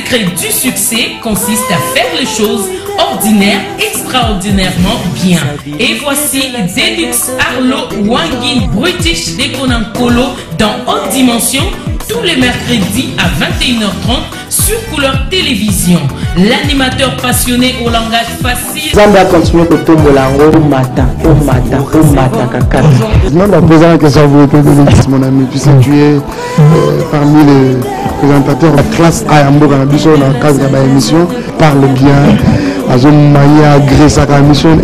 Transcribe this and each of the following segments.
secret du succès consiste à faire les choses ordinaires extraordinairement bien. Et voici Delix Arlo Wangi British Dekonankolo dans Haute Dimension tous les mercredis à 21h30 sur Couleur Télévision. L'animateur passionné au langage facile. Zamba continue au Tombolango au matin, caca. Non, la présente question vous êtes mon ami, puisque tu es parmi les présentateurs de la classe Ayambo Canabiso dans le cadre de l'émission. Parle bien. Azomaya agresse à la émission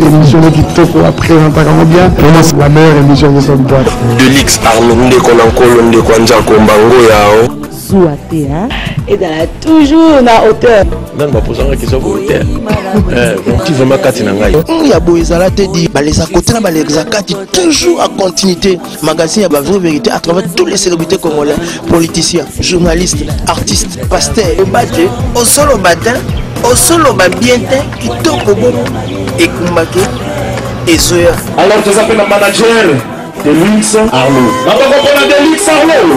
qui te pour présenter bien. Comment c'est la meilleure émission de cette boîte? Delix Arlo Ndekonankolo Ndekwanja Kombango Yao. Souhaité, hein? Et dans la toujours na hauteur. Non, ma posant la question pour hauteur. Qui vraiment katinanga? Il y a beau te dit, les à côté na les zakati toujours à continuité. Magazine ya vraie vérité à travers tous les célébrités congolais, politiciens, journalistes, artistes, pasteurs. Au badge, au solo matin. Au solo bienté qui toque au bon et Kumbake et Zoya. Alors tu appelles le manager Delix Arlo. On va comprendre Delix Arlo.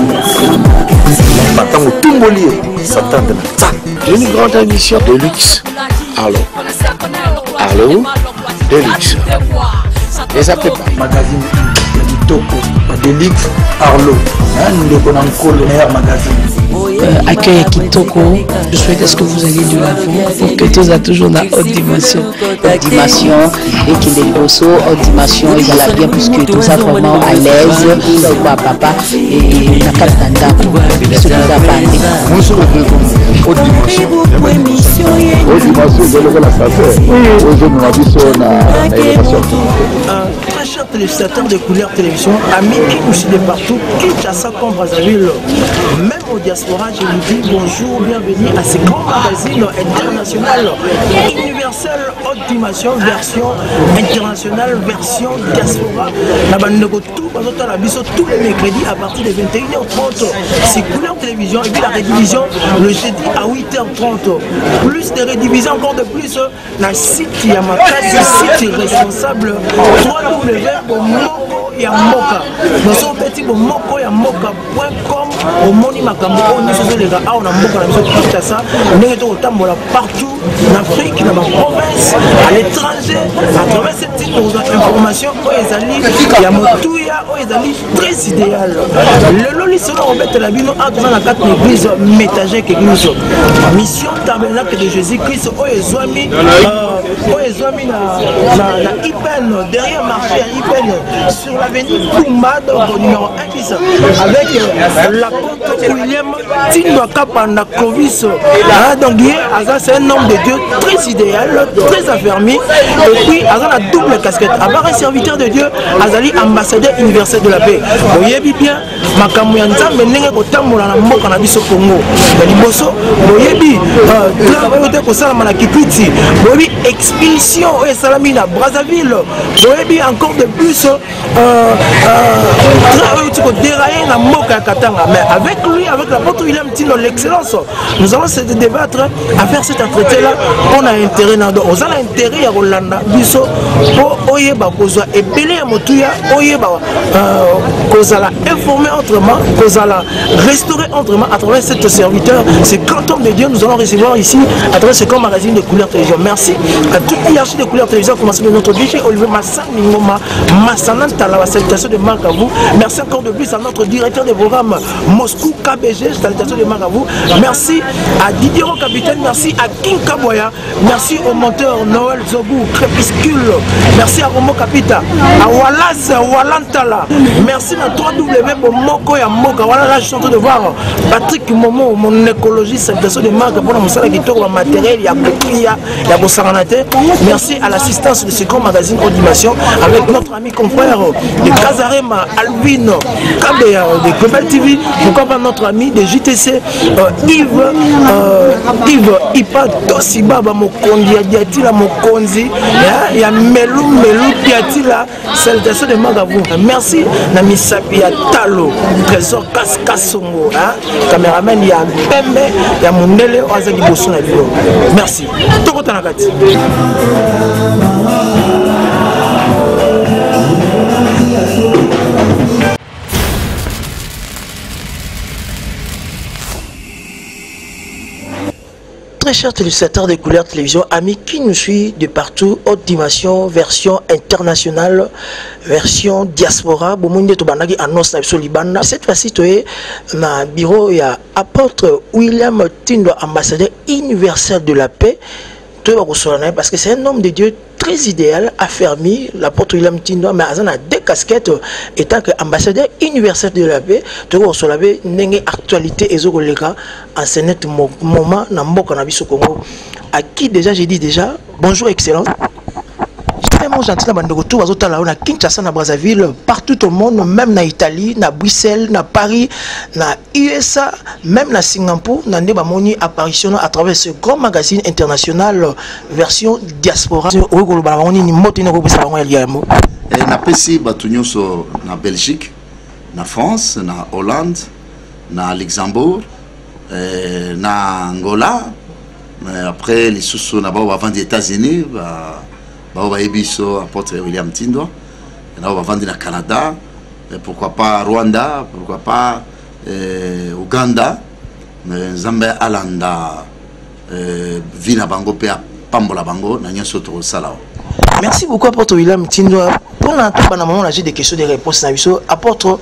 Maintenant au Tumbolier, Satan de ça. Une grande émission Delix Arlo. Arlo Delix. Et ça fait pas magazine Toko Delix Arlo. Nous le connaissons le meilleur magazine. Accueil Kitoko, je souhaite ce que vous allez de l'avant pour que tout a toujours dans haute dimension. Haute dimension, et qu'il est grosso, haute dimension, il va bien puisque tout ça vraiment à l'aise, quoi papa, et la carte d'andako, ce qui va parler. Bonjour, haute dimension. Haute dimension, je vais la faire. Aujourd'hui, nous avons vu la élévation. Très chers téléspectateurs de Couleur Télévision, amis qui nous suivent partout, Kinshasa comme Brazzaville, même au diaspora, je vous dis bonjour, bienvenue à ce grand magazine international, universel, haute dimension, version internationale, version diaspora. Tous les mercredis à partir de 21h30, c'est Couleur Télévision et puis la rédivision le jeudi à 8h30. Plus de rédivision, encore de plus, la site Yamakasi, site responsable 3W Moko Yamoka. Nous sommes petits pour Moko Yamoka.com. Au Moni Makambo, nous sommes les gars, on a Moka, nous sommes tous à ça. Nous sommes partout en Afrique, dans ma province, à l'étranger, à travers cette petite information, il y a Motouya, très idéal. Le loli sera en fait la vie, nous avons la carte d'église métagère que nous sommes. Mission tabernacle de Jésus-Christ, Oezwami na Ipen, derrière marché à Ipen, sur l'avenue Pumba, donc au numéro 1 qui avec la côte William Tindwaka Panda Clovis. Donc c'est un homme de Dieu très idéal, très affermi, et puis Azan a double casquette. Avoir un serviteur de Dieu, Azali ambassadeur universel de la paix. Vous voyez bien, Makamou Yanza, mais n'est pas autant mon amour qu'on a vu au Congo. Liboso, vous voyez bien, travail au Salam à Kipiti, vous voyez expulsion et Salamina, Brazzaville, vous voyez bien encore de plus, travail au dérailler la Moka Katanga. Mais avec lui, avec l'apôtre William Tino, l'excellence, nous allons se débattre à faire cet entretien-là. On a intérêt, on a intérêt à Rolanda, Bisso, pour Oyeba Kozwa et Belé à Motouya, Oyeba Kozala informer autrement, Kozala restaurer autrement à travers cet serviteur, ce grand homme de Dieu. Nous allons recevoir ici à travers ce grand magazine de Couleur Télévision. Merci à toute l'hierarchie de Couleur Télévision, commencé de notre DG Olivier Massan Ningoma, Massanan Tala, salutation de marque à vous. Merci encore de plus à notre directeur de programme Moscou KBG, salutation de marque à vous. Merci à Didier Capitaine, merci à King Kaboya, merci au monteur Noël Zobou, Crépuscule, merci à Romo Capita, à Wallace Walantala, merci à 3W pour Moko et Moka. Voilà, là je suis en train de voir Patrick Momo, mon écologiste, salutation de marque pour la salle qui tourne matériel, il y a Bokria, il y a Bossaranate. Merci à l'assistance de ce grand magazine Audition avec notre ami confrère de Kazarema, Alvin Kabea de Global TV, pourquoi pas notre ami de JTC, Yves Ipa Tosibaba Mokondi, Diatila Mokonzi, il y a Melou Diatila, salutation de Magavou. Merci, Nami Sapia Talo, Trésor Kaskasongo, caméraman, il y a Pembe, il y a Mundele, Oazaki Bosso. Merci. Toko Tanakati. très chers téléspectateurs de Couleur Télévision, amis qui nous suivent de partout, haute dimension, version internationale, version diaspora. Cette fois-ci, tu es dans le bureau, il y a apôtre William Tindo, ambassadeur universel de la paix. Parce que c'est un homme de Dieu très idéal, affermi, l'apôtre William Tindo, mais il a deux casquettes étant qu'ambassadeur universel de la paix. Tu as une actualité et en ce moment dans le Congo. À qui déjà j'ai dit déjà bonjour excellence. Vraiment gentil na Kinshasa, na Brazzaville, partout au monde, même na Italie, na Bruxelles, na Paris, na USA, même na Singapour, na Nebamoni apparition à travers ce grand magazine international version diaspora. Na PC batunyoso na Belgique, na France, na Hollande, na Luxembourg, na Angola, après les sous na avant des États-Unis. Apôtre William Tindo, on va vendre au Canada, pourquoi pas Rwanda, pourquoi pas Ouganda, Zambie, Alanda, Vina Bango, Pambola Bango, merci beaucoup, apôtre William Tindo. Pour l'instant, j'ai des questions, des réponses. Apôtre,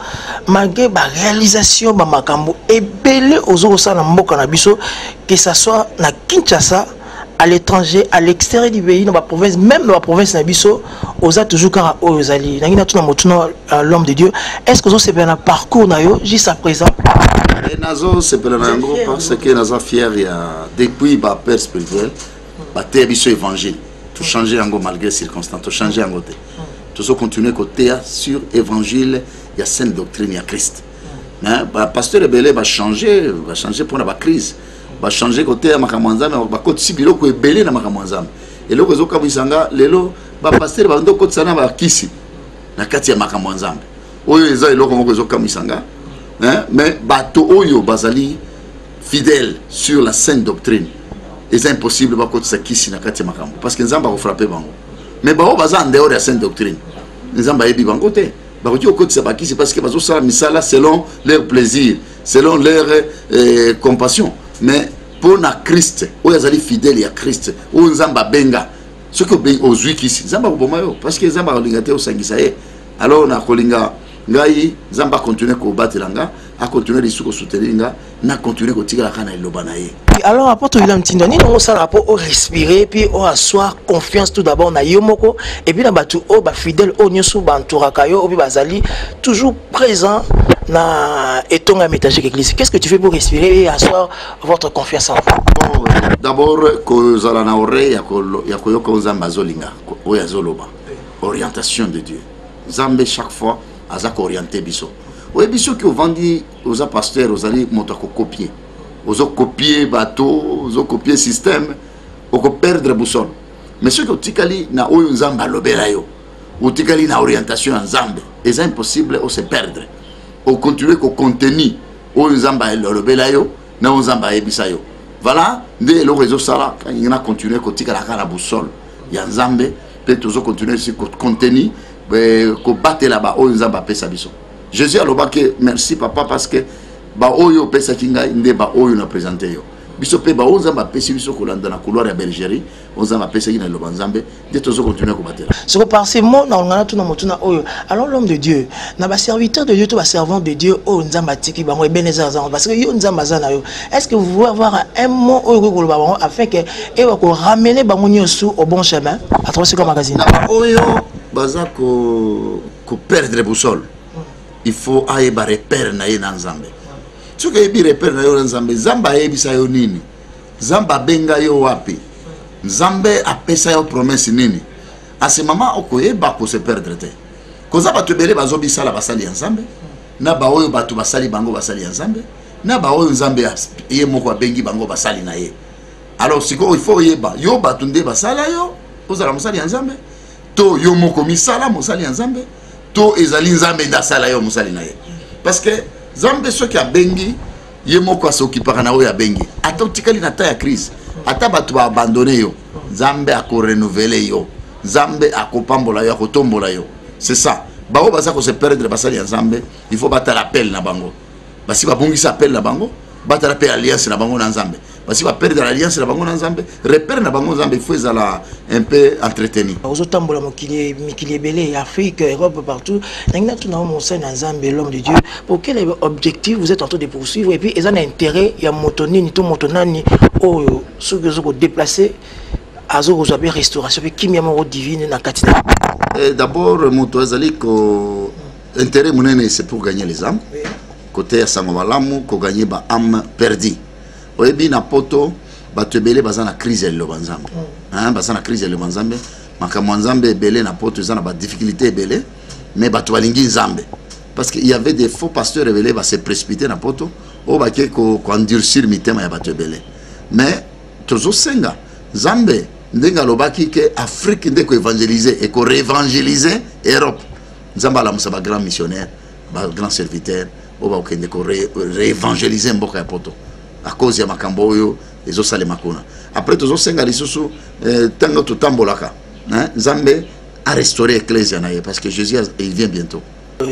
malgré la réalisation de Makambo, et belé aux autres que ce soit na Kinshasa, à l'étranger, à l'extérieur du pays, dans la province, même dans la province Nabiso, on a toujours car aux alliés. L'homme de Dieu. Est-ce que c'est un parcours jusqu'à présent? Nazo c'est parce que Nazo fier depuis ma père spirituel, battre biso évangile, tout changer en malgré circonstances, tout changer en côté, tout ça continuer côté sur évangile, il y a sainte doctrine, il y a Christ. Mais pasteur rebelle va changer pour la crise. Va changer côté à Makamwanza, mais va côté sibilo ko ebele na Makamwanza. Et le réseau kabisanga lelo ba pasteur ba ndo côté sana ba kisi na kati ya Makamwanza. Oyo eza eloko moko réseau kabisanga. Mais bato oyo bazali fidèle sur la sainte doctrine. Et c'est impossible ba côté sa kisi na kati ya Makambo parce que nzamba ko frapper bango. Mais ba o baza en dehors de la sainte doctrine. Nzamba yebi bango te. Ba ko côté sa ba kisi parce que bazo sala misala selon leur plaisir, selon leur compassion. Mais pour na Christ, où ils allaient fidèles à Christ, où Nzamba benga, ce que ben aux wikis, Nzamba bomayo, parce que Nzamba lingate au sangisaye, alors na kolinga ngai Nzamba continue ko battre langa, a continuer les sous soutenir na continuer ko tiga la kana ilobanaye. Alors apôtre William Tindo, ni on ça rapport au respirer puis au asseoir confiance tout d'abord na yomoko et puis na batu o ba fidèle au nyosu banturaka yo obi bazali toujours présent na etonga métager l'église. Qu'est-ce que tu fais pour respirer et asseoir votre confiance en vous? D'abord que zala na ore ya ko yoko Nzamba zolinga o ya zoloba. Orientation de Dieu. Nzambe chaque fois azako orienter biso. Oui, biso qui vendi aux pasteurs aux alliés monta ko copier. Aux copier bateau, aux copier système, aux perdre boussole. Mais ce que tikali na oyo Nzamba lobela yo. Ou tikali na orientation Nzambe. C'est impossible de se perdre. Au continuer qu'au contenu au Nzamba lobela yo na Nzamba ebisa yo. Voilà, dès le réseau sala quand il a continué qu'au tikala la boussole. Il y a Nzambe peut-être continuer sur contenu ko battre là-bas au Nzamba pesa biso. Jésus a lobaké merci papa parce que ba oyo pesa kinga inde ba oyo na présenté yo. Biso pe ba Nzamba pesa biso ko landa na couloir ya Belgérie, Nzamba pesa kina loba Nzambe, de tozo continuer ko battre. Ce que par ces mots na ngana tout na motuna oyo. Alors l'homme de Dieu, na ba serviteur de Dieu, tout ba servant de Dieu o Nzamba tiki bango Ebenezer Nzamba parce que yo Nzamba zana yo. Est-ce que vous voulez avoir un mot oyo ko loba bango afin que et va ko ramener bango nyosu au bon chemin à travers ce magazine. Na oyo baza ko perdre boussole. Il faut aller ba repère na ye na Nzambe. Ce que yebi repère na yo na Nzambe, Nzamba yebisa yo nini? Nzamba benga yo wapi? Nzambe apesa yo promesse nini? À ce moment okoyeba ko se perdre te. Koza ba tebele bazobi sala basali ya Nzambe, na ba oyo batu basali bango basali ya Nzambe, na ba oyo Nzambe ye moko bengi bango basali na ye. Alors siko il faut yeba yo batu nde basala yo, ozala musali ya Nzambe, to yo moko misala musali ya Nzambe. To ezali Nzambe ndasala yo musali na ye parce que Nzambe so ki abengi ye moko asokipaka na oyo abengi ata utikali na ta ya crise ata batu ba abandonner yo Nzambe ako renouveler yo Nzambe akopambola yo akotombola yo c'est ça bao baza ko se perdre basali ya Nzambe il faut battre l'appel na bango basi babongisa appel na bango battre l'appel alliance na bango na Nzambe parce que va perdre l'alliance na bango na Nzambe repère na bango Nzambe il faut ezala un peu entretenu ozotambola mikili belé Afrique Europe partout nangina tout na mon sein na Nzambe l'homme de Dieu pour quel objectif vous êtes en train de poursuivre et puis ils ont intérêt ya motonini to motonani oyo ceux qui sont déplacés azo kozwa restauration puis kimia moko divine na katina d'abord moto ezali ko intérêt monene c'est pour gagner les âmes côté ya sango malamu ko gagner ba âme perdue oyebi na poto bato ebele baza na crise ya liloba nzambe baza na crise ya liloba nzambe makambo nzambe ebele na poto eza na badifficulté ebele mais bato balingi nzambe parce qu'il y avait des faux pasteurs ebele base précipité na poto oyo bake koendurcir mitema ya bato ebele mais tozosenga nzambe ndenge alobaki ke Afrique nde koévangéliser et korévangéliser Europe nzambe alamusa bagrand missionnaire bagrand serviteur oyo bakokende korévangéliser mboka ya poto à cause ya makambo oyo ezosalema kuna après tozosenga lisusu ntango totambolaka nzambe a restauré ecclésia na ye parce que Jésus il vient bientôt.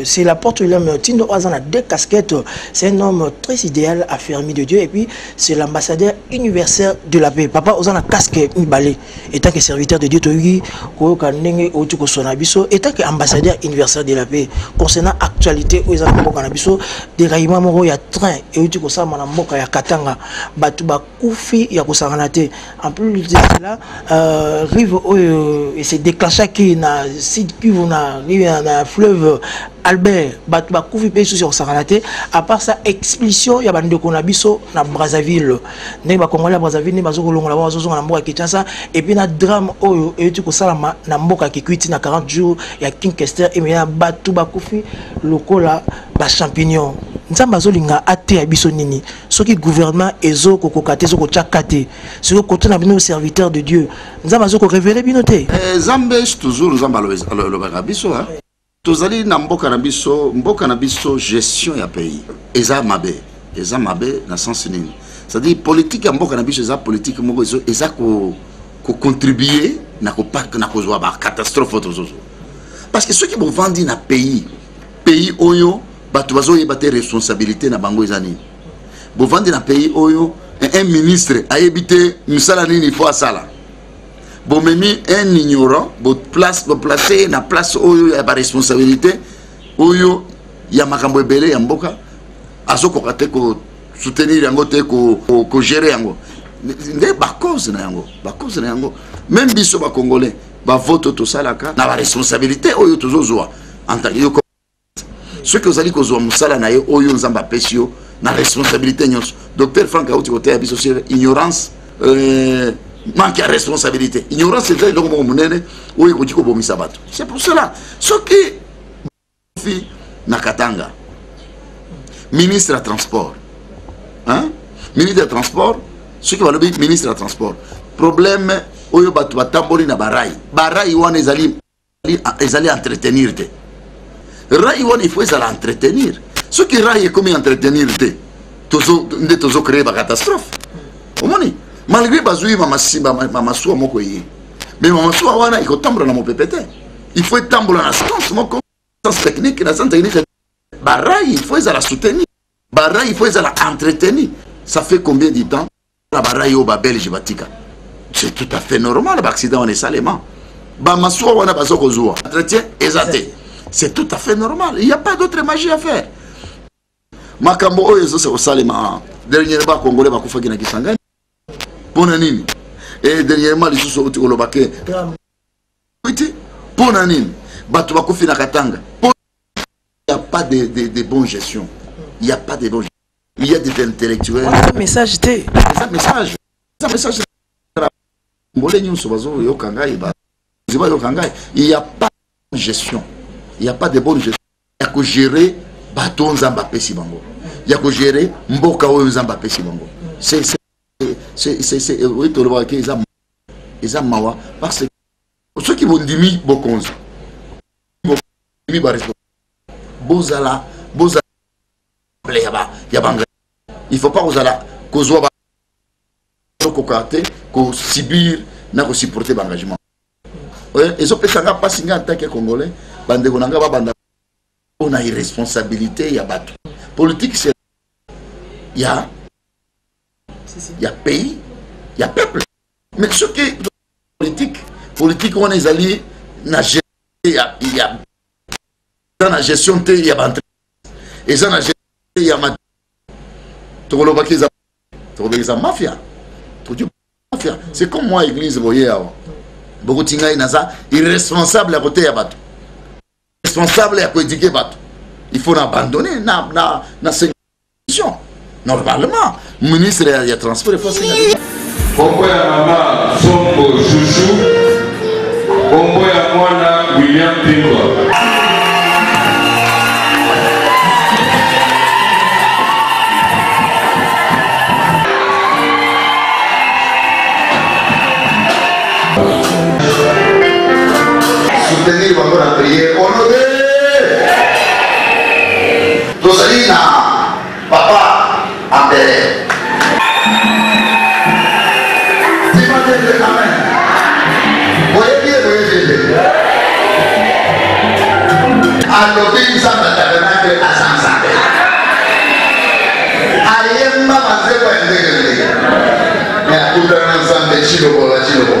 C'est la porte de l'homme. Tindo Azan a 2 casquettes. C'est un homme très idéal, affermi de Dieu. Et puis, c'est l'ambassadeur universel de la paix. Papa Ozan a casque Mibale. Étant que serviteur de Dieu, étant que ambassadeur universel de la paix. Concernant l'actualité, des raillements, il y a train. Et tu as un ya Katanga. Batuba Koufi, il y a Kosaranate. En plus de cela, rive et c'est déclenché qui na site qui na fleuve Albert Batba Koufi Pesu sur Saranate. À part ça, expulsion, il y a bande de biso na Brazzaville. Ne ba Congolais Brazzaville, ne ba zolongo la bazo na mboka Kinshasa. Et puis na drame oyo et tu ko salama na mboka Kikwiti na 40 jours ya King Kester et bien Batba Koufi lokola ba champignon. Nzamba zolinga ate ya biso nini. Soki gouvernement ezo ko kokate zo ko tchakate. Soki côté na bino serviteur de Dieu. Nzamba zo ko révéler binoté. Nzambe toujours nzamba lo biso hein. Tozali na mboka na biso gestion ya pays eza mabe na sens nini c'est-à-dire politique ya mboka na biso eza politique moko eza ko contribuer na ko park na kozwa ba catastrophe tozozo parce que ceux qui vont vendre na pays oyo bato bazo yeba te responsabilité na bango eza nini bo vendre na pays oyo un ministre ayebite musala nini faut asala bon memi un ignorant bon placer na place oyo ya ba responsabilité oyo ya makambo ebele ya mboka azoko kate ko soutenir yango te ko gérer yango nde ba cause na yango même biso ba congolais ba vote to salaka na ba responsabilité oyo tozozwa en tant que ceux que ozali kozwa musala na yo oyo nzamba pesio na responsabilité nyonso docteur Frank Auti côté ya biso sur ignorance manque de responsabilité. Ignorance, c'est ça, c'est pour cela. Ce qui Nakatanga, ministre de transport, hein? Ministre de transport, ce qui va le ministre de transport. Problème, oyo batu batamboli na barai. Barai wana ezali entretenir te. Rai wana il faut ezali entretenir. Ce qui rai est comme entretenir te. Tozo créer ba catastrophe. Omoni? Malgré bazui mama soa moko yi mais mama soa wana iko tambola na mopepete il faut tambola na sens moko sens technique na sens technique barai il faut la soutenir barai il faut la entretenir ça fait combien de temps la barai au belge batika c'est tout à fait normal l'accident on est salement ba masoa wana bazoko zoa entretien exaté c'est tout à fait normal il y a pas d'autre magie à faire makambo oyo c'est au salement dernièrement congolais bakufa kina Kisangani Ponanini. Et dernièrement, les sous au Lobake. Ponanini. Batubakofi na Katanga. Il n'y a pas de bonne gestion. Il n'y a pas de bonne gestion. Il y a des intellectuels. Un message T. Un message. Un message. Il n'y a pas de gestion. Il n'y a pas de bonne gestion. Il y a que gérer Baton Zambapé Sibango. Il y a que gérer Mboka Zambapé Sibango. C'est oui, tu le vois qu'ils ont mawa parce que ceux qui vont dire beaucoup bozala il faut pas osala kozwa kokate ko subir na ko supporter l'engagement et ça peut ça pas singa en tant que congolais bande konanga ba banda on a irresponsabilité ya bato politique c'est ya il y a pays, il y a peuple. Mais ce qui est politique, on est allé, il y a dans la gestion, il y a et dans la gestion, il y a mafia. C'est comme moi, l'église, vous voyez, beaucoup de gens irresponsable à côté de Bato. Responsable à côté de Bato. Il faut abandonner la situation. Normalement, le ministre il y a transport, il faut signaler. Pourquoi maman Sombo Chouchou, pourquoi moi William Pingo. Soutenir encore la prière. Honoré. Tosalina, papa, appelé. Amen. Voyez bien, voyez bien. Alobin Samba Tabernacle à Sansabé. Ayemba Mazeba Ndegele. Mais à tout un ensemble de Chiloko, la Chiloko.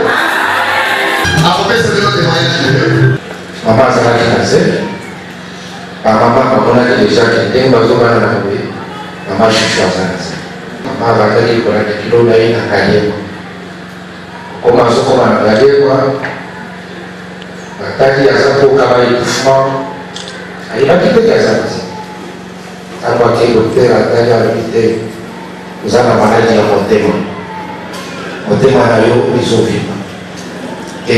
Après, c'est le témoignage. Maman, ça va être cassé. Maman, on a déjà quitté, on a dit, maman, je suis à ça. Maman, va dire qu'on a dit qu'il y a une carrière. Comment ça, comment on a dit quoi? Tadi asa pour travailler doucement. Il va quitter les gens. Quand on a été docteur, Tadi a habité. Nous avons la maladie à mon témoin. Mon témoin a eu les eaux vives. Et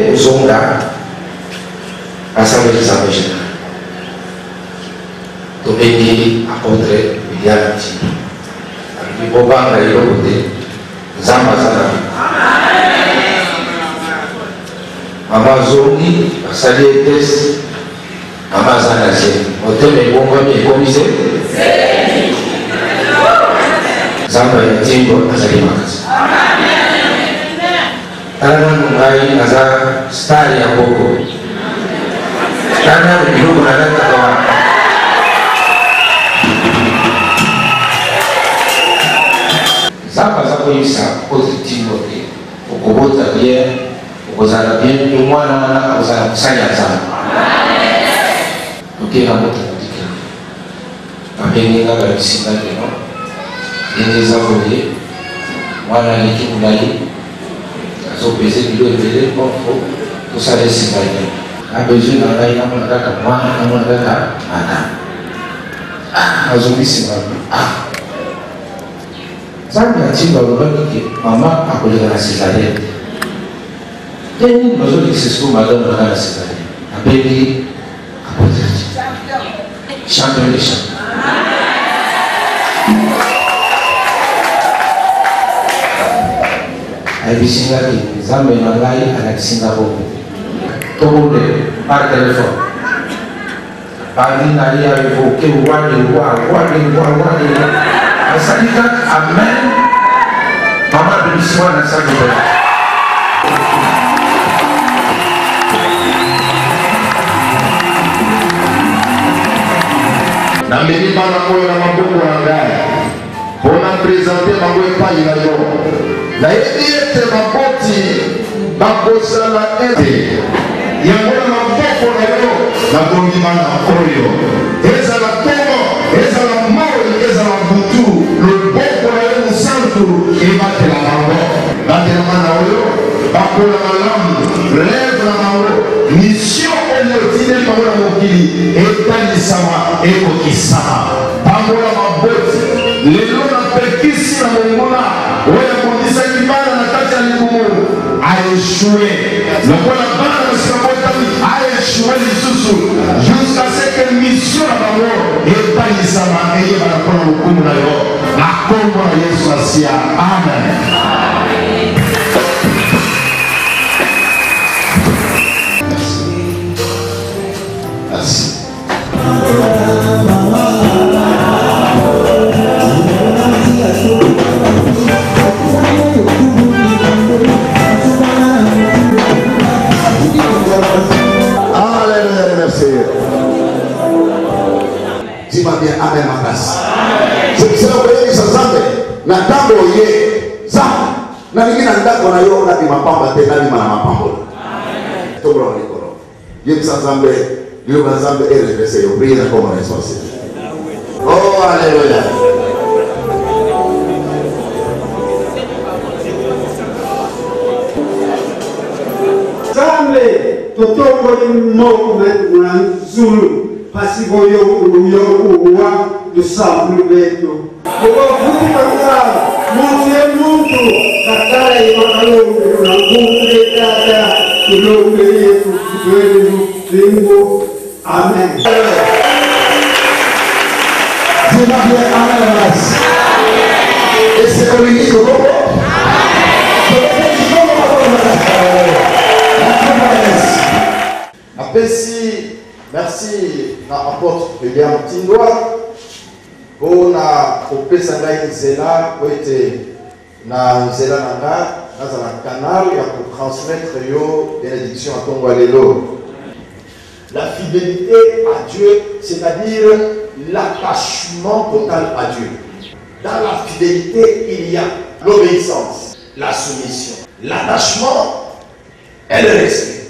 nous sommes là. Assemblée des Assemblées générales. Donc, il a apporté William Pingo. Il faut voir la côté. Zambazana. Maman Zoni, Sali Etes, Maman Zanazé. Au thème est bon comme il est commisé. Zamba Pingo, Azali Makas. Tana Mungai, Naza, Star Yaboko. Tana Mungu Nanaka. Zamba Zako Yisa, positif, au Kobota bien. Kozala bien au moins na kozala kusanya sana. Okera moto kutika. Abenga ba bisinga leno. Yengeza koye. Mwana liki mulali. Azo pese bilo ebele konfo. Tosale singa leno. Abezu na ngai na mwana kaka mwana na mwana kaka mata. Azo bisinga. Zanga timba lobaki mama akoleka na césarienne. Et nous avons dit que c'est ce qu'on m'a donné dans la césarienne. Appelé à Poitiers. Chantons les chants. Aïe Singapore, Zambé Malay à la Singapour. Tout le monde par téléphone. Parmi n'allez à évoquer Wadi. À Sadika, Amen. Maman de l'histoire dans sa vie. Na milima na moyo na mabuku na ngai pona présenter bango epai na yo nayebi ete maboti bakosala ete yango na maboko na yo nakondima na oyo ezala ntongo ezala moi ezala butu loboko na yo mosantu ebatela bango batelama na oyo bakola malamu lèvre na bango mission oyo otindeli bango na mokili etalisama ekokisama bangola maboti lelo napekisi na mongona oyo akondisaki bana na kati ya likumu aeshue lokola bana na sika botami aeshue lisusu jusqu'à ce que mission na bango etalisama eyebana mpona lokumu na yo na kombo na yesu asia amen. Dis-moi bien, amen ma place. C'est pour ça que vous voyez, ça semble. na ntango oye nzambe nalingi na ndako na yo nabima pamba te nabima na mapambola tokola likolo yebisa nzambe liloba nzambe erevese yo priye na kombo na yesu asifi. Oh, alléluia. Nzambe totongoli moko na nzulu pasi boyokuwa lusambo lwetu obavutika mutu ye muntu kakala imakalongo na ngumule tata ilongo yetu kwenu lingo. Amen. Merci na apôtre William Tindwa pour na kopesa ngai nzela po ete na nzela na nga nazala canal ya kotransmettre yo bénédiction à ntongo ya lelo. La fidélité à Dieu, c'est-à-dire l'attachement total à Dieu. Dans la fidélité, il y a l'obéissance, la soumission, l'attachement et le respect.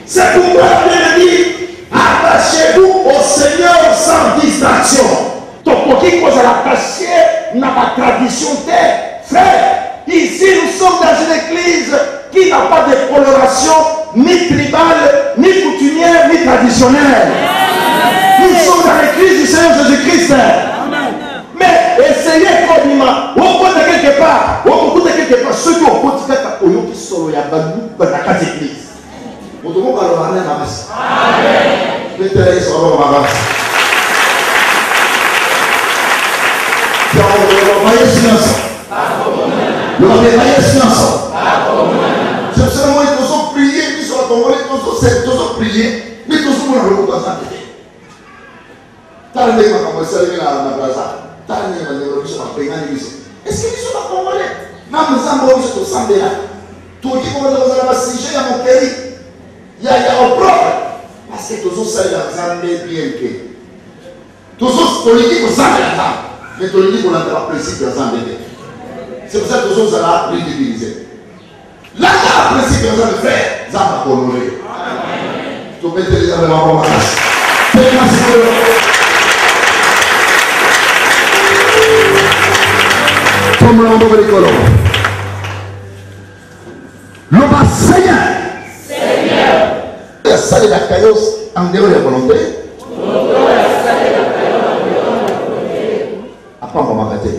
C'est pourquoi la Bible dit attachez-vous au Seigneur sans distraction. Tokoki cause à l'attacher n'a pas tradition terre. Frère, ici nous sommes dans une église qui n'a pas de coloration ni tribale, ni coutumière, ni traditionnelle. Nous sommes dans l'église du Seigneur Jésus-Christ. Mais essayez Kodima, on compte quelque part, ceux qui ont compté qui sont là dans la église. Vous devez parler à la masse. Peut-être qu'ils sont là. Je sais moi ils ont prié, ils sont tombés, ils ont prié, mais ils ont le dans sa tête. T'as le même comme ça na plaza. T'as le même de sont pas payés ni est-ce qu'ils sont pas congolais? Même Zambo ils sont semblés là. Tout qui comment dans la sujet à mon pays. Il y a un problème parce que tous ça ils ont bien que tous politiques sont là. Mais tous les gens ont un principe dans un bébé. C'est pour ça que tous ça là ridiculisé. Là, le principe que vous allez faire, ça va honorer. Tu peux mettre les gens dans la place. Comme l'on veut les colons. L'homme Seigneur. Seigneur. Il y a ça de la caillosse en dehors de la volonté. Après, on va m'arrêter.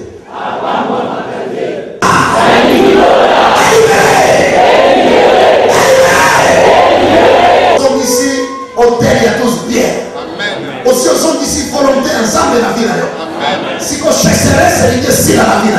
Hôtel, il y a tous bien. Aussi, on sont ici volontaires ensemble dans la vie. Si on chercherait, c'est l'idée si dans la vie.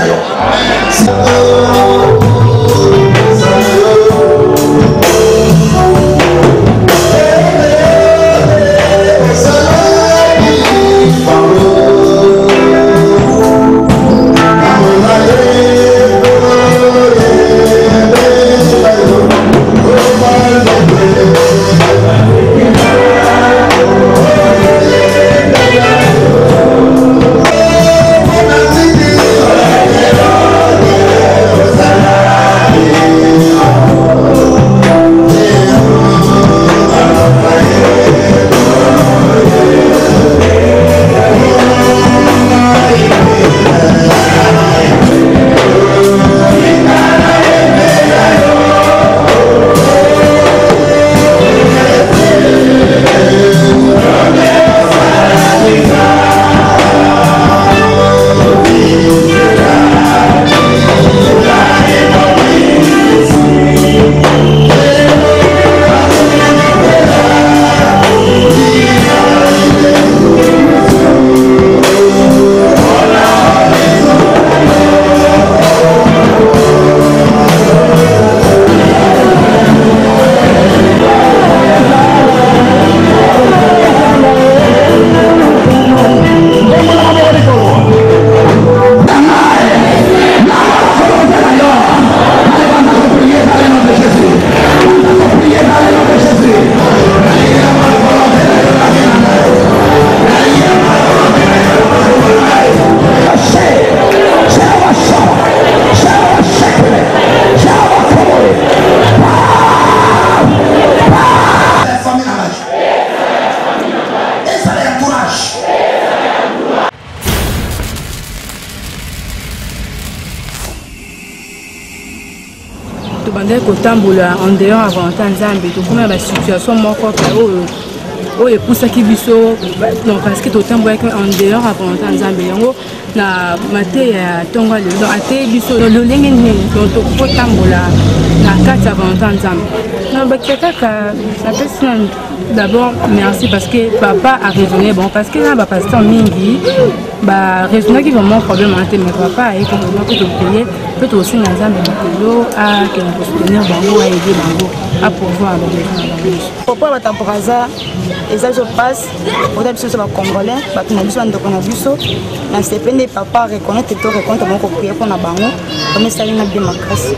tobandaki kotambola en dehors ya volonté ya nzambe tokomela basituation moko oyo epusaki biso parce que totambolaki en dehors ya volonté ya nzambe yango na mateya ya ntongo ya lelo ateye biso lolenge nini tokotambola na kati ya volonté ya nzambe na bakita kaka napesi na d'abord merci parce que papa a raisonné bon parce que na bapasteur mingi raisonnaki vraiment problème en te mais papa ayeki vraiment mpe topriye mpe tokosenga nzambe makolo akende kosoutenir bango aide bango apouvoir babesoin na bango nyonso popo batamporaza eza biso passe ota biso biso bacongolais bato na biso bandeko na biso na sepende papa reconnaître to reconnaître bango koprie mpona bango comme esalinga bien makasi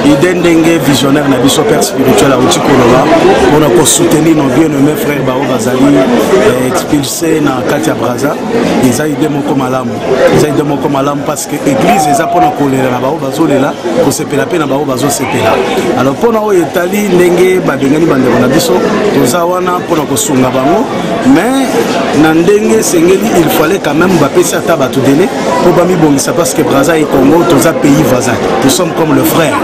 ide ndenge visionnaire na biso père spirituel auti koloba mpona kosoutenir nos bien-aimés frères bao bazali expulsé na kati ya braza eza ide moko malamu parce que église eza mpona kolela na bao bazolela kosepela mpe na bao bazosepela alors mpona oyo etali ndenge babengani bandeko na biso toza wana mpona kosunga bango mais na ndenge esengeli il fallait quand même bapesi ata bato dele mpo bamibongisa parce que braza et Congo toza pays voisin nous sommes comme le frère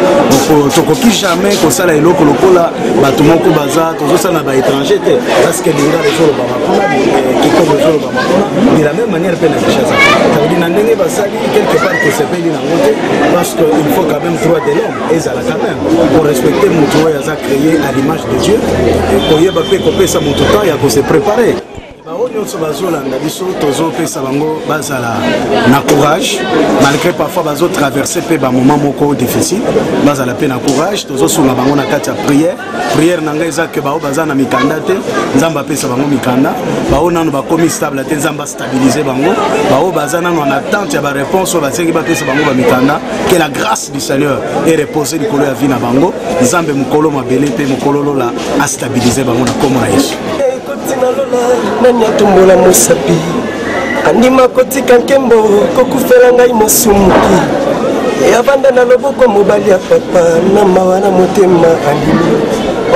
tokoki jamais kosala eloko lokola bato moko baza tozosala na baétranger te parce que linga ezolobama mpona kitoko ezolobama mpona de la même manière mpe na kinshasa tadi na ndenge basali quelque part kosepeli nango te parce que il faut quand même droit de l'homme ezala quand même pour respecter moto oyo aza créé à l'image de Dieu koyeba mpe kopesa moto temps ya kose préparer bao nyonso bazolanda biso tozopesa bango bazala na courage malgré parfois bazotraverse mpe bamoment moko difficile bazala mpe na courage tozosunga bango na kati ya prière na ngai eza ke bao baza na mikanda te nzambe apesa bango mikanda bao nano bakomi stable te nzambe astabilize bango bao baza nano en attente ya baréponse oyo basengi bapesa bango bamikanda que la grâce du Seigneur est reposée likolo ya vi na bango nzambe mokolo mabele mpe mokolo lola astabilize bango na kombo na Yesu nani atumbola mosapi andima kotika nkembo kokufela ngai mosumuki eyavanda na loboko mobali ya papa na mawa na motema andimi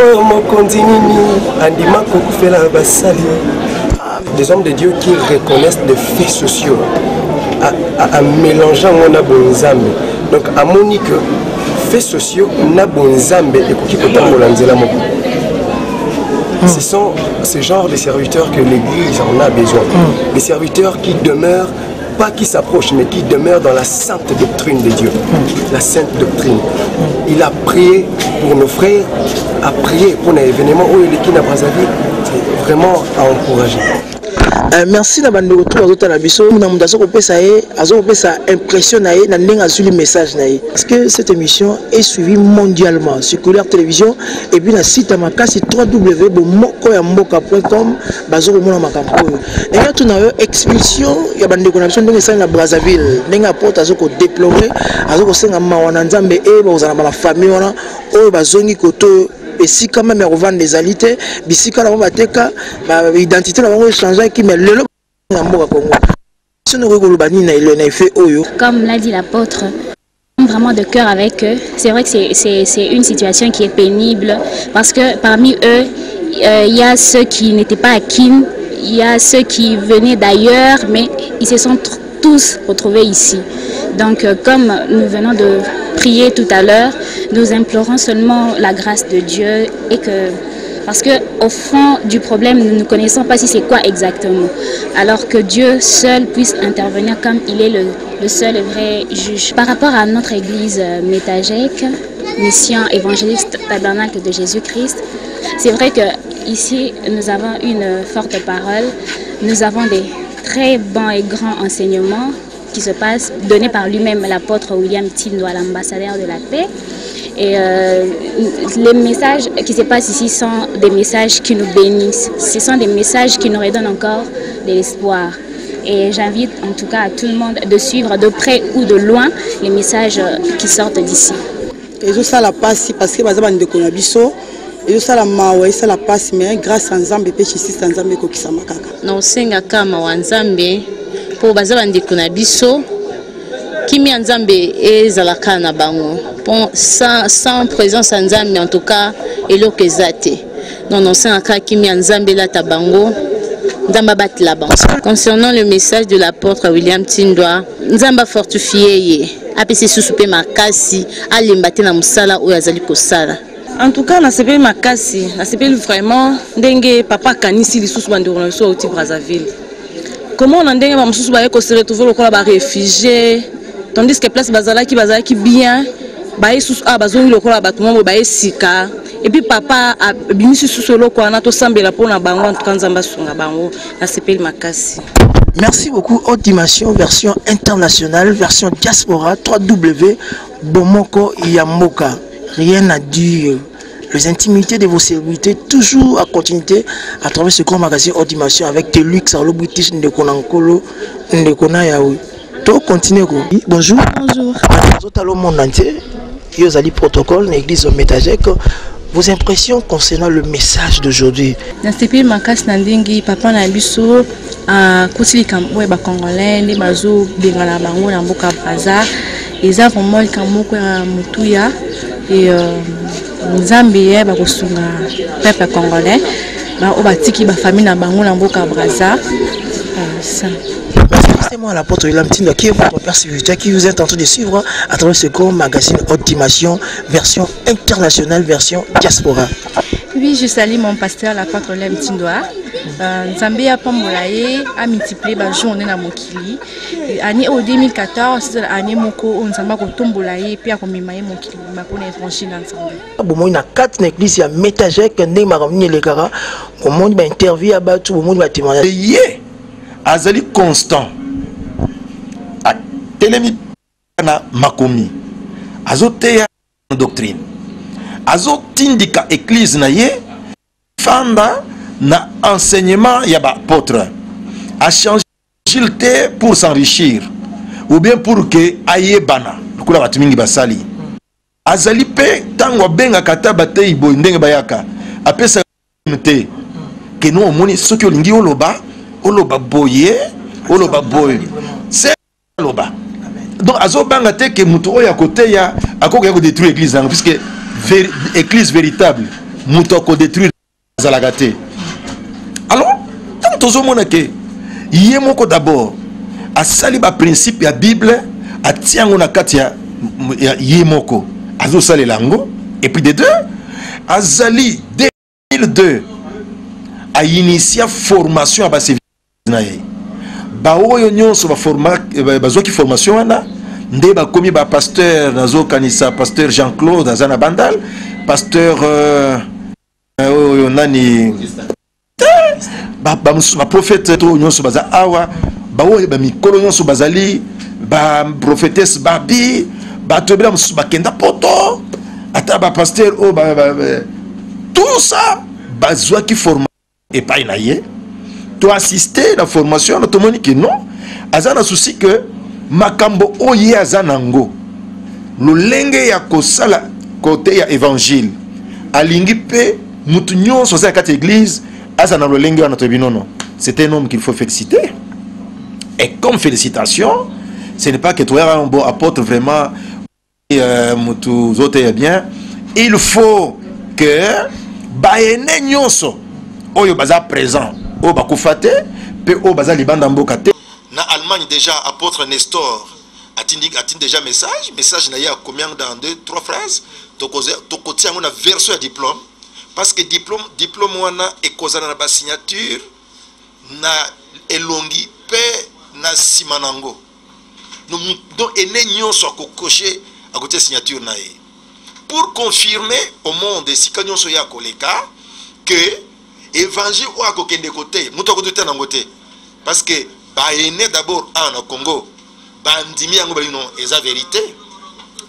oyo mokonzi nini andima kokufela basali des hommes de Dieu qui reconnaissent des faits sociaux à mélangeant na bonzambe donc amoni que faits sociaux na bonzambe ekoki kotambola nzela moko. Ce sont ce genre de serviteurs que l'Église en a besoin. Des serviteurs qui demeurent, pas qui s'approchent, mais qui demeurent dans la sainte doctrine de Dieu. La sainte doctrine. Il a prié pour nos frères, a prié pour les événements où il est à Brazzaville. C'est vraiment à encourager. Merci na bando to azota na biso na mundaso ko pesa ye azo pesa impression na ye na ndinga zuli message na ye parce que cette émission est suivie mondialement sur Couleur Télévision et puis na site makasi www.mokoyamboka.com bazo ko mona makambo oyo et là tout na expulsion ya bando ko na biso ndinga sa na Brazzaville ndinga porte azo ko déplorer azo ko senga mawana nzambe e ba ozana na famille wana oyo bazongi koto et si quand même revendre des alités bisika na bateka ba identité na bango changer qui mais lelo na mboka Congo si nous regolou bani na ile na fait oyo comme l'a dit l'apôtre vraiment de cœur avec eux. C'est vrai que c'est une situation qui est pénible parce que parmi eux il y a ceux qui n'étaient pas à Kin, il y a ceux qui venaient d'ailleurs mais ils se sont tous retrouvés ici. Donc comme nous venons de prier tout à l'heure, nous implorons seulement la grâce de Dieu et que parce que au fond du problème nous ne connaissons pas si c'est quoi exactement. Alors que Dieu seul puisse intervenir comme il est le seul et vrai juge. Par rapport à notre église Métagèque, mission évangéliste tabernacle de Jésus-Christ, c'est vrai que ici nous avons une forte parole, nous avons des très bons et grands enseignements qui se passent, donnés par lui-même l'apôtre William Tindwa, l'ambassadeur de la paix. Et les messages qui se passent ici sont des messages qui nous bénissent. Ce sont des messages qui nous redonnent encore de l'espoir. Et j'invite en tout cas à tout le monde de suivre de près ou de loin les messages qui sortent d'ici. Et ça la passe parce que bazaba ndeko na biso. Et ça la mawa ça la passe mais grâce à Nzambe pe chisi Nzambe ko kisama kaka. Na usenga kama wa Nzambe po bazaba ndeko na biso. Kimi Nzambe ezalaka na bango. Sans présence à Nzambe en tout cas eloko ezate. Non c'est un cas Kimi Nzambe la tabango. Nzamba bat la banque. Concernant le message de l'apôtre William Tindwa, Nzamba fortifié apesi susu pe makasi alemba te na musala oyo azali kosala. En tout cas, na sepeli makasi, na sepeli vraiment ndenge papa kanisi lisusu bandeko na biso auti Brazzaville. Comment na ndenge ba mususu ba ko se retrouver lokola ba réfugiés, tandis que place bazalaki bien, ba isusu bazongi lokola ba tumamo ba esika. Et puis papa a bimisi susu loko na to sambela pona bango en tout cas nzamba sunga bango na sepeli makasi. Merci beaucoup. Haute dimension, version internationale, version diaspora, 3W, Bomoko Yamoka. Rien à dire. Les intimités de vos célébrités, toujours à continuité à travers ce grand magazine Haute dimension avec Telux, Arlo British, Ndekonankolo, Ndekonayaoui. Tout continue. Bonjour. Bonjour. Dans le monde entier, Yozali Protocole, l'église Métagek. Vos impressions concernant le message d'aujourd'hui? Dans ce pays, Makas Nandingi, papa Nabiso, à Koutili Kamoué, Congolais, les Bazo, Bengala Bango, Namboka Braza, ils ont vraiment le Kamouko à Moutouya, et Zambie, Bakosunga, peuple congolais, Obatiki, famille Nabango, Namboka Braza. C'est moi l'apôtre William Tindo qui est votre père spirituel qui vous êtes en train de suivre à travers ce grand magazine Haute dimension, version internationale, version diaspora. Oui, je salue mon pasteur l'apôtre William Tindoa. Zambie a Pambolaye a multiplié la journée dans Mokili. Année au 2014, c'est l'année Moko, on s'en va au Tombolaye, puis à Komimaye Mokili, ma pour l'évangile ensemble. Bon, il y a 4 églises, il y a Métagek, Neymaramni et Lekara. Au monde, il y a interview à Batou, au monde, il y a témoignage. Azali constant. Telemi na makomi azoteya doctrine azotindika église na ye fanda na enseignement ya ba apôtre a changer pour s'enrichir ou bien pour que ayebana lokula batu mingi basali azali pe tango benga kata batei boy ndenge bayaka apesa mte ke no omoni soki olingi oloba boye oloba boy c'est loba. Donc azo banga te que muto oya côté ya akoka ko détruire l'église puisque église véritable muto ko détruire zalagate. Alors tant tozo mona ke yemoko d'abord a sali ba principe ya Bible a tiango na kati ya yemoko azo sali lango et puis de deux azali 2002 a initié formation à ba service na ye. Baoyo nyonso ba bazoki formation wana nde ba komi ba pasteur nazo kanisa pasteur Jean-Claude azana bandal pasteur nani ba prophète to nyonso baza awa baoyo ba mikolo nyonso bazali ba prophétesse babi ba tobela musu ba kenda poto ata ba pasteur o tout ça bazoki formation et pas inaye. Tu as assisté à la formation, tout le monde dit que non. Azana souci que makambo oye azanango. Le lenge ya kosala côté ya évangile. Alingi pe mutunyo sur cette église azana le lenge na tobinono. C'est un homme qu'il faut féliciter. Et comme félicitation, ce n'est pas que tu es un bon apôtre vraiment mutu zote bien. Il faut que baene nyonso oyo baza présent. Au Bakoufate, pe au Baza Liban Mbokate. Na Allemagne déjà, apôtre Nestor a déjà message n'a ya combien dans 2-3 phrases. Toko tia una version de diplôme parce que diplôme wana e kozana na ba signature na elongi pe na simanango. Donc ene nyonso ko cocher à côté signature na ye. Pour confirmer au monde si kanyon so ya koleka que évangile ou à côté de côté, parce que bah d'abord en Congo, bandimi en Gobelino et la vérité.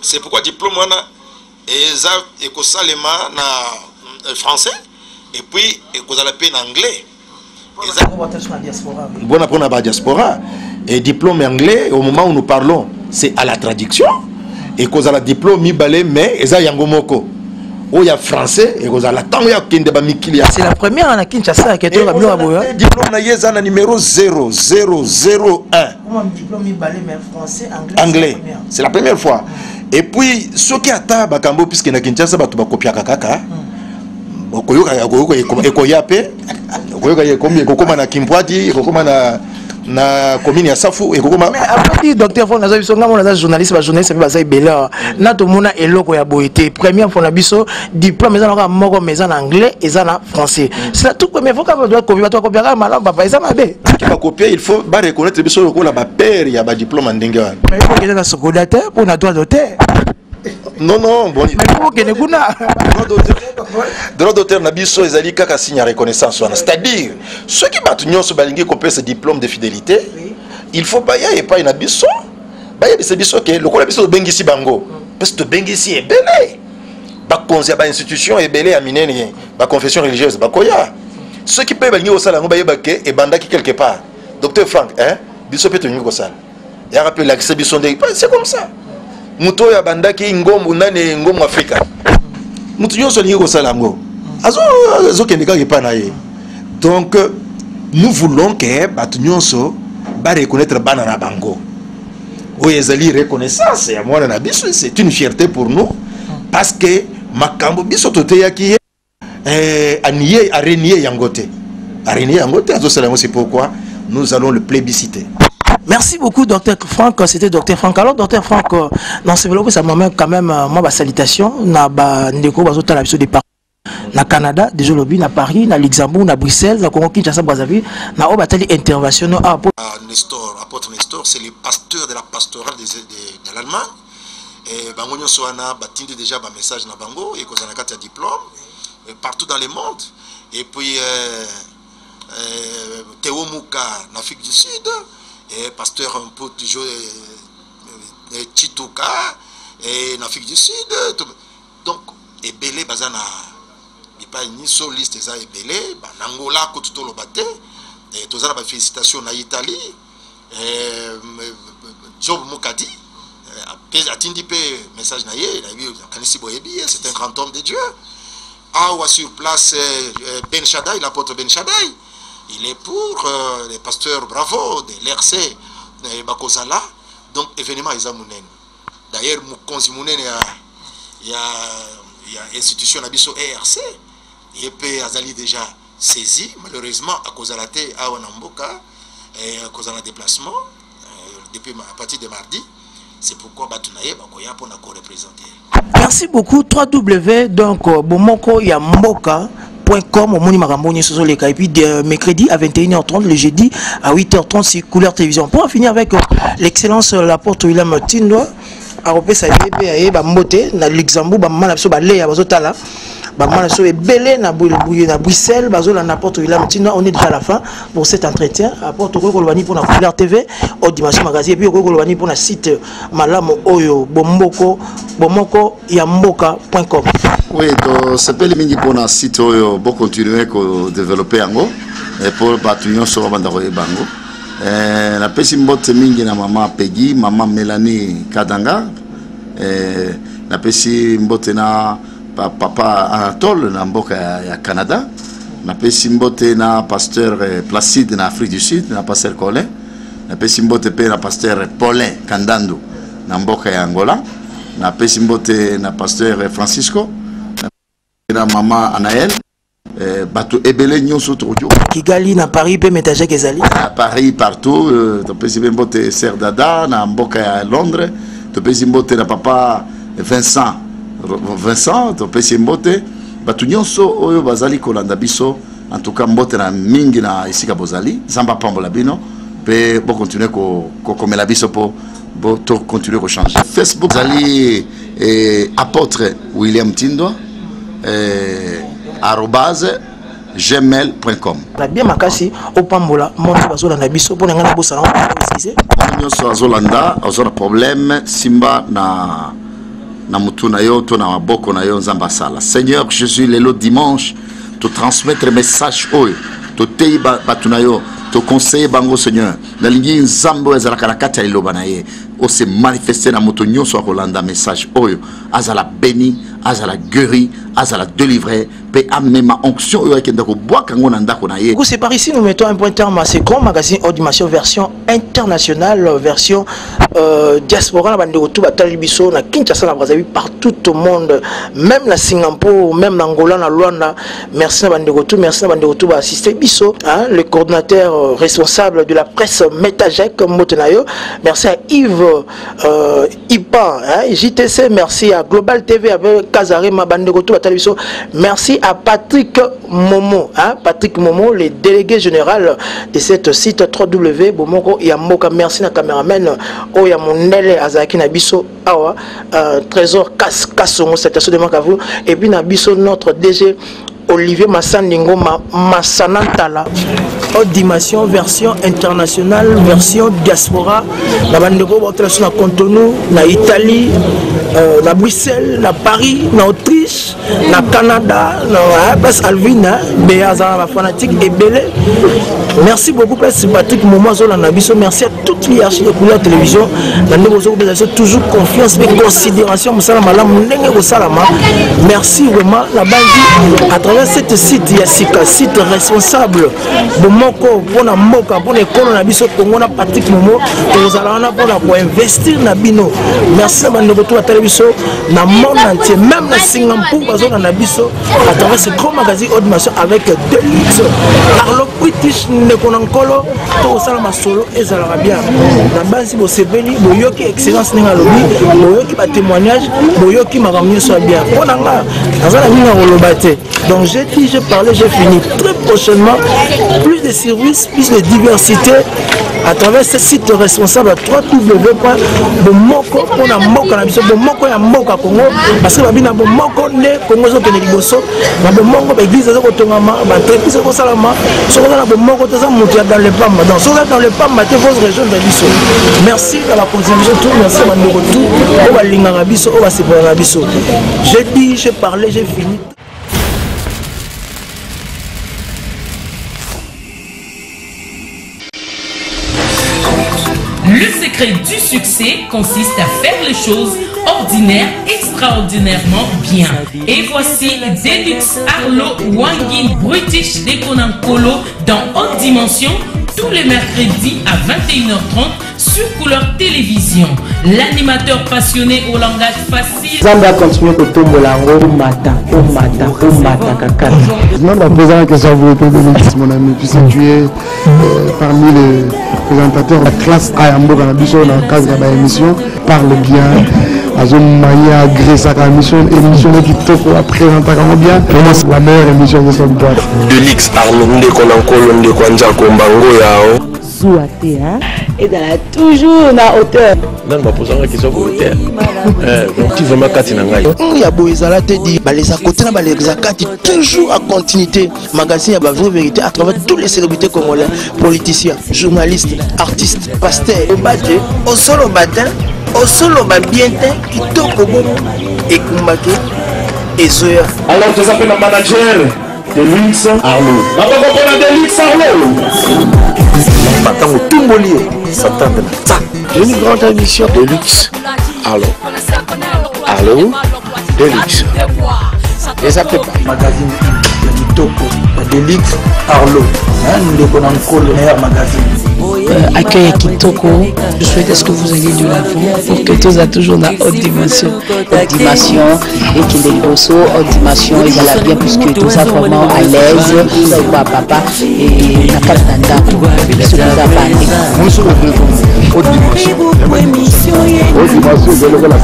C'est pourquoi diplôme et salema na français et puis et la peine anglais. Bon après on a diaspora et diplôme anglais au moment où nous parlons c'est à la traduction et cause à la diplôme mi balé mais eza yangomoko. Il y a français et vous avez c'est la première en Kinshasa qui est le diplôme numéro 0001. Anglais. C'est la première fois. Et puis ce qui a table Bakambo puisque na Kinshasa ba tuba kopia kaka. Okoyoka ekoyape. Okoyoka yekombi ekokoma na Kimpwadi, ekokoma na na commune ya Safu et kokoma mais après docteur Franck nazo biso ngamo na journaliste ba beleur na to mona eloko ya boité première fois na biso diplôme ezana ka moko mais en anglais et en français c'est la toute première fois que doit copier toi copier ka malamba papa ezana be qui va copier il faut ba reconnaître biso ko la ba père ya ba diplôme en ndenge wana mais il faut que na secondaire pour na droit d'auteur non bon mais il faut que ne kuna droit d'auteur na biso ezali kaka signe ya reconnaissance wana c'est-à-dire ceux qui battent nyonso balingi copier ce diplôme de fidélité il faut pas y pas na biso ba ya biso que le kola biso bengisi bango parce que bengisi est belé ba konzia ba institution est belé à minene ba confession religieuse ba koya ceux qui peuvent balingi au sala ngo ba yeba ke et bandaki quelque part docteur Franck hein biso peut tenir ko sala ya rappelle la biso c'est comme ça muto ya bandaki ngombu nane ngombu Afrika mutu nyonso lingi ko sala ngo azo kendeka ke pa na ye donc nous voulons que batu nyonso ba reconnaître bana na bango oyezali reconnaissance ya mwana na biso c'est une fierté pour nous parce que makambo biso tote yaki anié arenier yangote azo sala ngo c'est pourquoi nous allons le plébisciter. Merci beaucoup, docteur Franck. C'était docteur Franck. Alors, docteur Franck, dans ce vélo, ça m'a quand même, moi, salutation. Na ndeko bazota la des parcs. Na Canada, déjà lobby, na Paris, na Luxembourg, na Bruxelles, na Congo Kinshasa, Brazzaville, na Obatali intervention. Nestor, apôtre Nestor, c'est le pasteur de la pastorale de l'Allemagne. Et Bangonyo Soana batindi déjà un message na Bango et qu'on a un diplôme partout dans le monde. Et puis Théo Mouka, en Afrique du Sud. Et pasteur un peu toujours Chituka et en Afrique du Sud donc et belé bazana il pas ni soliste ça et belé Angola ko tout le baté et tous la félicitations en Italie Job Mukadi atindi pe message na ye kanisi boyebi c'est un grand homme de Dieu ah sur place Ben Shaddai l'apôtre Ben Shaddai. Il est pour les pasteurs bravo de l'RC et Bakozala. Donc, événement, ils ont d'ailleurs, il y a institution Abisso ERC. Et puis, Azali déjà saisi, malheureusement, à cause de la thé à Wanamboka, et à cause de la déplacement, depuis à partir de mardi. C'est pourquoi Batunaye Bakoya pour nous représenter. Merci beaucoup. 3W, donc, Bomoko Yamboka. .com au Moni Maramboni sur les et puis mercredi à 21h30, le jeudi à 8h30 sur Couleur Télévision. Pour en finir avec l'excellence l'apôtre William Tindo à Repesa ba moté na Luxembourg ba mala so ba le ya bazotala ba mala so e belé na Bruxelles bazola n'apôtre William Tindo. On est déjà à la fin pour cet entretien. Apôtre Kolobani pour la Couleur TV au dimanche magazine et puis Kolobani pour la site Malamo Oyo Bomoko Yamboka.com. Oui, donc c'est pas le mini pour un site où on continuer à développer ango et pour battre sur Bango. La personne botte mingi na maman Peggy, maman Mélanie Kadanga, la personne botte na papa Anatole na mboka ya Canada, la personne botte na pasteur Placide na Afrique du Sud, na pasteur Colin, la personne botte na pasteur Paulin Kandando na mboka ya Angola, la personne botte na pasteur Francisco. Na maman Anaël bateau ebele nyonso tojo Kigali na Paris pe metaje kezali à Paris partout to pesi mbote Ser Dada na mboka ya Londres to pesi mbote na papa Vincent to pesi mbote bato nyonso oyo bazali kolanda biso en tout cas mbote na mingi na isika bozali zamba pambola bino pe bo continuer ko komela biso po bo to continuer ko changer Facebook zali apôtre William Tindo @gmail.com. La bien makasi au pambola mon bazola na biso pona ngana bosa na excuser. Nyonso azolanda azona problème simba na mutu na yo to na maboko na yo nzamba sala. Seigneur Jésus lelo dimanche te transmettre message oyo to teiba batuna yo to conseiller bango Seigneur. Na lingi nzambo ezala karakata iloba na ye. O se manifester na mutu nyonso akolanda message oyo azala béni azala guéri azala délivré pe amema onction oyo akenda ko bois kango na ndako na ye. C'est par ici nous mettons un point terme à ce grand magazine Audition version internationale version diaspora na bandeko tout batali biso na Kinshasa na Brazzaville partout au monde, même na Singapour, même na Angola na Luanda. Merci na bandeko tout, merci na bandeko tout ba assister biso, hein, le coordinateur responsable de la presse Metagec Motenayo. Merci à Yves Ipan, hein, JTC, merci à Global TV avec Kazarema bandeko tout batali biso. Merci à Patrick Momo, hein, Patrick Momo, le délégué général de cette site www.bomoko Yamoka. Merci na caméraman Oya Monele Azaki na biso awa Trésor Kasongo cette de Makavu et puis na biso notre DG Olivier Massandingo Massanantala. Haute dimension, version internationale, version diaspora. La bandeko na Cotonou, na Italie, na Bruxelles, na Paris, na Autriche, na Canada, na Place Alvina, Béaza, la fanatique et Belé. Merci beaucoup, Place Patrick Momozo, merci à toute l'hierarchie de Couleur Télévision. Toujours confiance et considération. Merci vraiment. La bande à travers cette site, il y a site responsable de Moko, pour la Moka, pour l'école, na biso Congo, na Patrick Momo, nous allons pour investir na bino. Merci à bande retour à télévision, na monde entier, même na Singapour, na biso, à travers ce grand magazine Haute Dimension avec Deluxe, Arlo British, Nekonankolo, tout ça la solo et ça la bien. La base bo sebeli, bo yoki excellence ninga lobi, bo yoki ba témoignage, bo yoki ma ramener soit bien. On a la minga rolobate. Donc j'ai dit, j'ai parlé, j'ai fini. Très prochainement, plus de services, plus de diversité à travers ce site responsable à www.bomoko pour la moka na biso bomoko ya moka Congo parce que babina bomoko ne Congo zo tene liboso na bomoko ba église zo kotongama ba entreprise ko salama so ko na bomoko to za mutu dans le pamba donc so dans le pamba te vos régions de biso. Merci à la contribution tout, merci à bandeko tout o ba linga na biso o ba sepona na biso. J'ai dit, j'ai parlé, j'ai fini. Le secret du succès consiste à faire les choses ordinaires extraordinairement bien. Et voici Deluxe Arlo Wangin British Dekonankolo dans Haute Dimension tous les mercredis à 21h30 sur Couleur Télévision. L'animateur passionné au langage facile. Zamba continue au Tombolango, Mata, Kakata. Non, la présente question vous répondre, mon ami, puisque tu es parmi les présentateurs de la classe Ayambo dans la cadre de la émission. Parle bien. Azomaya Gresa émission qui te présenter comment bien. Vraiment c'est la meilleure émission de son boîte. Delix Arlonde Konankolo de Kwanja Kombango Yao. Zouate hein et dans la toujours na hauteur. Dans ma posant la question pour hauteur. Donc tu vraiment katina ngai. Il y a Boizala te dit les à côté na les zakati toujours à continuité. Magazine à vraie vérité à travers toutes les célébrités congolais, politiciens, journalistes, artistes, pasteurs, au bateau, au solo matin. Au solo va bien qui toque au bon et Kumbake et Zoya. Alors tu s'appelles le manager de Deluxe Arlo. La papa de Deluxe Arlo. Maintenant au Tumbolier, s'attendre ça. Une grande émission Deluxe Arlo. Arlo Deluxe. Et ça fait pas magazine Toko Deluxe Arlo. Nous déconnons le meilleur magazine. Accueil à Kitoko, je souhaite ce que vous ayez de l'avant pour que tous a toujours la haute dimension. Haute dimension, et qu'il est grosso, haute dimension, ils ont la bien puisque tout ça vraiment à l'aise, papa, et la katanda, ce que vous avez haute dimension, c'est le la